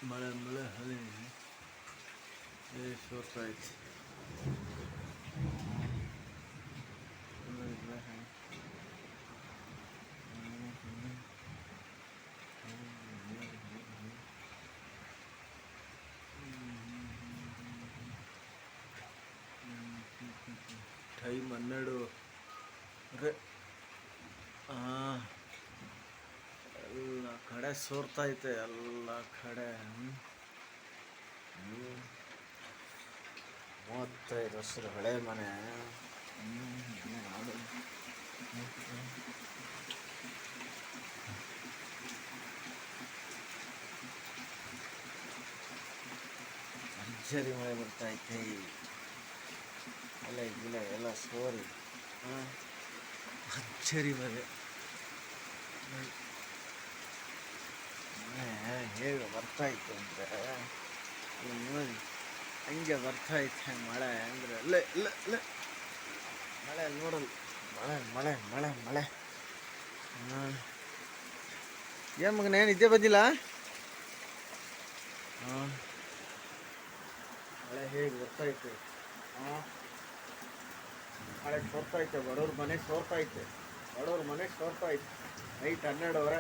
ಮಳೆ ಮಳೆ ಹಳಿ ಸೋರ್ತಾಯ್ತು. ಟೈಮ್ 12 ಎಲ್ಲ ಕಡೆ ಸೋರ್ತೈತೆ, ಎಲ್ಲ ಕಡೆ 35 ವರ್ಷದ ಹಳೆ ಮನೆ. ಭರ್ಜರಿ ಮಳೆ ಬರ್ತೈತೆ, ಎಲೆ ಗಿಲೆ ಎಲ್ಲ ಸೋರಿ ಭರ್ಜರಿ ಮಳೆ. ಹೇಗೆ ಬರ್ತಾಯಿತ್ತು ಅಂದರೆ ನೋಡಿ, ಹಂಗೆ ಬರ್ತಾಯಿತ್ತೆ ಮಳೆ. ಅಂದರೆ ಅಲ್ಲೇ ಇಲ್ಲ ಅಲ್ಲೇ ಮಳೆ ನೋಡಲ್ಲ, ಮಳೆ ಮಳೆ ಮಳೆ ಮಳೆ. ಏನು ಮಗನ, ಏನು ಇದ್ದೇ ಬಂದಿಲ್ಲ? ಮಳೆ ಹೇಗೆ ಬರ್ತೈತೆ, ಮಳೆ ಸೋರ್ತೈತೆ, ಬಡವ್ರ ಮನೆಗೆ ಸೋರ್ತೈತೆ, ಬಡವ್ರ ಮನೆಗೆ ಸೋರ್ತೈತೆ. ನೈಟ್ 12 ಗಂಟೆ.